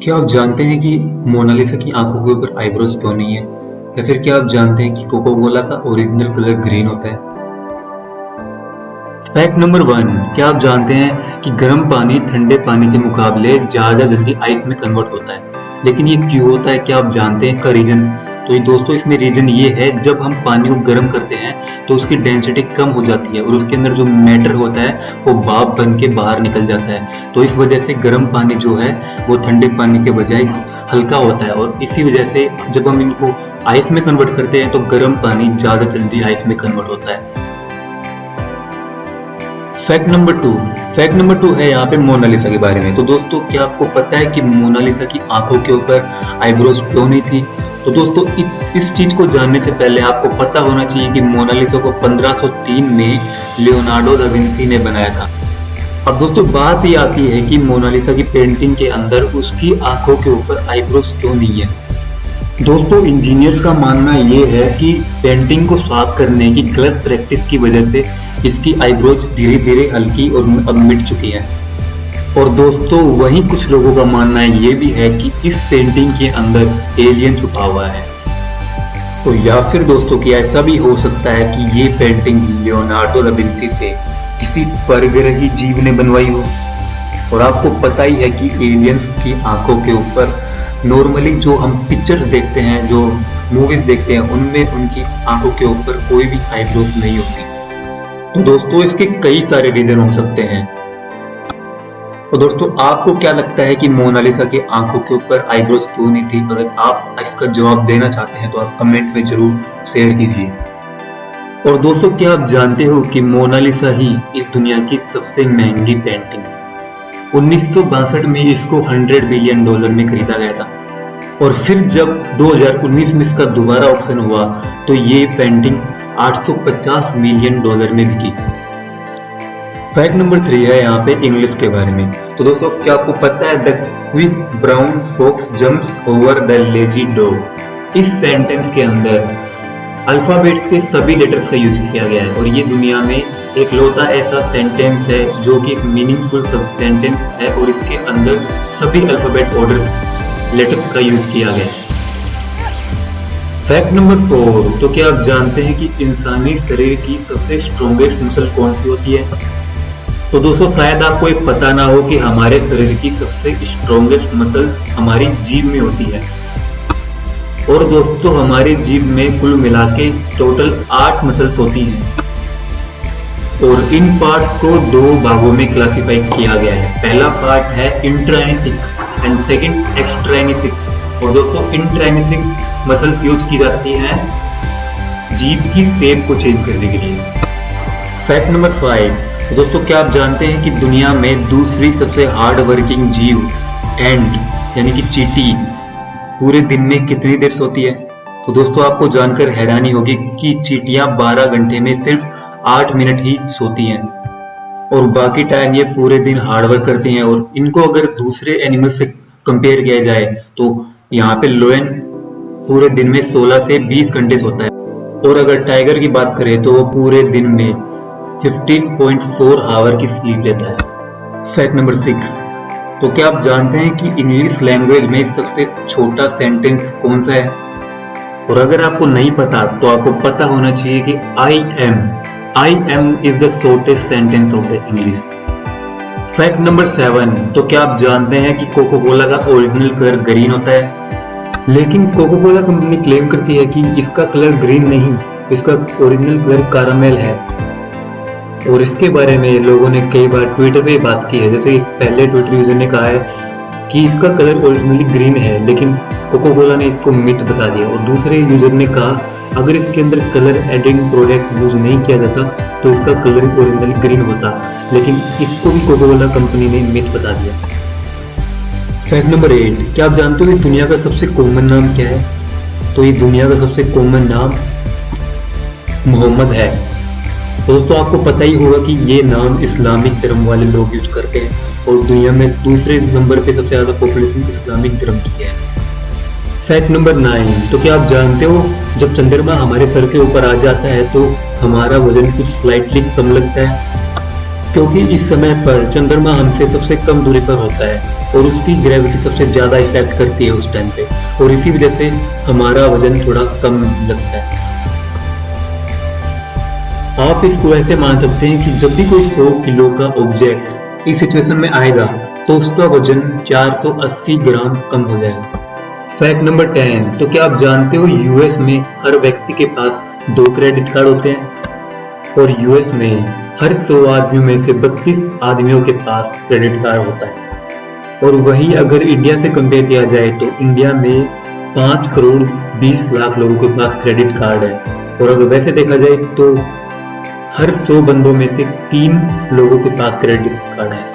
क्या आप जानते हैं कि मोनालिसा की आंखों के ऊपर आईब्रोज क्यों नहीं है? या फिर क्या आप जानते हैं कि कोको कोला का ओरिजिनल कलर ग्रीन होता है? फैक्ट नंबर 1, क्या आप जानते हैं कि गर्म पानी ठंडे पानी के मुकाबले ज्यादा जल्दी आइस में कन्वर्ट होता है? लेकिन ये क्यों होता है? क्या आप जानते हैं इसका रीजन? तो ये दोस्तों, इसमें रीजन ये है, जब हम पानी को गर्म करते हैं तो उसकी डेंसिटी कम हो जाती है और उसके अंदर जो मैटर होता है वो भाप बन के बाहर निकल जाता है। तो इस वजह से गर्म पानी जो है वो ठंडे पानी के बजाय हल्का होता है और इसी वजह से जब हम इनको आइस में कन्वर्ट करते हैं तो गर्म पानी ज्यादा जल्दी आइस में कन्वर्ट होता है। फैक्ट नंबर 2 है यहाँ पे मोनालिसा के बारे में। तो दोस्तों, क्या आपको पता है कि मोनालिसा की आंखों के ऊपर आईब्रोज क्यों नहीं थी? तो दोस्तों, इस चीज को जानने से पहले आपको पता होना चाहिए कि मोनालिसा को 1503 में लियोनार्डो दा विंसी ने बनाया था। अब दोस्तों, बात ये आती है कि मोनालिसा की पेंटिंग के अंदर उसकी आंखों के ऊपर आईब्रोज क्यों नहीं है। दोस्तों, इंजीनियर्स का मानना ये है कि पेंटिंग को साफ करने की गलत प्रैक्टिस की वजह से इसकी आईब्रोज धीरे धीरे हल्की और अब मिट चुकी है। और दोस्तों, वहीं कुछ लोगों का मानना ये भी है कि इस पेंटिंग के अंदर एलियन छुपा हुआ है। तो या फिर दोस्तों, कि ऐसा भी हो सकता है कि ये पेंटिंग लियोनार्डो दा विंसी से किसी परग्रही जीव ने बनवाई हो। और आपको पता ही है कि एलियंस की आंखों के ऊपर नॉर्मली जो हम पिक्चर देखते हैं, जो मूवीज देखते हैं, उनमें उनकी आंखों के ऊपर कोई भी आईब्रोज नहीं होती। तो दोस्तों, इसके कई सारे रीजन हो सकते हैं। तो दोस्तों, आपको क्या लगता है कि मोनालिसा की आंखों के ऊपर आईब्रोज क्यों नहीं थी? अगर आप इसका जवाब देना चाहते हैं तो आप कमेंट में जरूर शेयर कीजिए। और दोस्तों, क्या आप जानते हो कि मोनालिसा ही इस दुनिया की सबसे महंगी पेंटिंग है? 1962 में इसको $100 बिलियन में खरीदा गया था और फिर जब 2019 में इसका दोबारा ऑप्शन हुआ तो ये पेंटिंग $850 मिलियन में बिकी। फैक्ट नंबर 3 है यहाँ पे इंग्लिश के बारे में। तो दोस्तों, क्या आपको पता है the quick brown fox jumps over the lazy dog? इस सेंटेंस के अंदर अल्फाबेट्स के सभी लेटर्स का यूज किया गया है और ये दुनिया में एक लौता ऐसा सेंटेंस है जो कि एक मीनिंगफुल सब सेंटेंस है और इसके अंदर सभी अल्फाबेट ऑर्डर्स लेटर्स का यूज किया गया है। फैक्ट नंबर 4, तो क्या आप जानते हैं कि इंसानी शरीर की सबसे स्ट्रॉन्गेस्ट मसल कौन सी होती है? तो दोस्तों, शायद आपको ये पता ना हो कि हमारे शरीर की सबसे स्ट्रॉन्गेस्ट मसल्स हमारी जीभ में होती है। और दोस्तों, हमारी जीभ में कुल मिला के टोटल 8 मसल्स होती हैं और इन पार्ट्स को 2 भागों में क्लासिफाई किया गया है। पहला पार्ट है इंट्राइनिसिक एंड सेकंड एक्सट्राइनिसिक। और दोस्तों, इंट्राइनिसिक मसल्स यूज की जाती हैं जीभ की शेप को चेंज करने के लिए। फैक्ट नंबर 5, दोस्तों, क्या आप जानते हैं कि दुनिया में दूसरी सबसे हार्ड वर्किंग जीव एंट यानी कि चींटी पूरे दिन में कितनी देर सोती है? तो दोस्तों, आपको जानकर हैरानी होगी कि चींटियां 12 घंटे में सिर्फ 8 मिनट ही सोती हैं और बाकी टाइम ये पूरे दिन हार्डवर्क करती हैं। और इनको अगर दूसरे एनिमल से कंपेयर किया जाए तो यहाँ पे लोयन पूरे दिन में 16 से 20 घंटे सोता है और अगर टाइगर की बात करें तो वो पूरे दिन में 15.4 आवर की स्लीप लेता है। फैक्ट नंबर 6, तो क्या आप जानते हैं कि इंग्लिश लैंग्वेज में सबसे छोटा सेंटेंस कौन सा है? और अगर आपको नहीं पता तो आपको पता होना चाहिए कि I am is the shortest sentence of the English। Fact number 7, तो क्या आप जानते हैं कि कोको कोला का ओरिजिनल कलर ग्रीन होता है? लेकिन कोको कोला कंपनी क्लेम करती है कि इसका कलर ग्रीन नहीं, इसका ओरिजिनल कलर कैरामेल है। और इसके बारे में लोगों ने कई बार ट्विटर पे बात की है। जैसे पहले ट्विटर यूजर ने कहा है कि इसका कलर ओरिजिनली ग्रीन है, लेकिन कोको कोला ने इसको मिथ बता दिया। और दूसरे यूजर ने कहा अगर इसके अंदर कलर एडिंग प्रोडक्ट यूज नहीं किया जाता तो इसका कलर ओरिजिनली ग्रीन होता, लेकिन इसको भी कोको कोला कंपनी ने मिथ बता दिया। फैक्ट नंबर 8, क्या आप जानते हो कि दुनिया का सबसे कॉमन नाम क्या है? तो ये दुनिया का सबसे कॉमन नाम मोहम्मद है। दोस्तों, आपको पता ही होगा कि ये नाम इस्लामिक धर्म वाले लोग यूज करते हैं और दुनिया में दूसरे नंबर पे सबसे ज्यादा पॉपुलेशन इस्लामिक धर्म की है। फैक्ट नंबर 9, तो क्या आप जानते हो जब चंद्रमा हमारे सर के ऊपर आ जाता है तो हमारा वजन कुछ स्लाइटली कम लगता है, क्योंकि इस समय पर चंद्रमा हमसे सबसे कम दूरी पर होता है। और उसकी ग्रेविटी सबसे ज्यादा इफेक्ट करती है उस टाइम पे, और इसी वजह से हमारा वजन थोड़ा कम लगता है। आप इसको ऐसे मान सकते हैं कि जब भी कोई 100 किलो का ऑब्जेक्ट इस सिचुएशन में आएगा तो उसका वजन 480 ग्राम कम हो जाएगा। फैक्ट नंबर 10, तो क्या आप जानते हो यूएस में हर व्यक्ति के पास 2 क्रेडिट कार्ड होते हैं, और यूएस में हर 100 आदमियों में से 32 आदमियों के पास क्रेडिट कार्ड होता है। और वही अगर इंडिया से कंपेयर किया जाए तो इंडिया में 5 करोड़ 20 लाख लोगों के पास क्रेडिट कार्ड है, और अगर वैसे देखा जाए तो हर 100 बंदों में से 3 लोगों के पास क्रेडिट कार्ड है।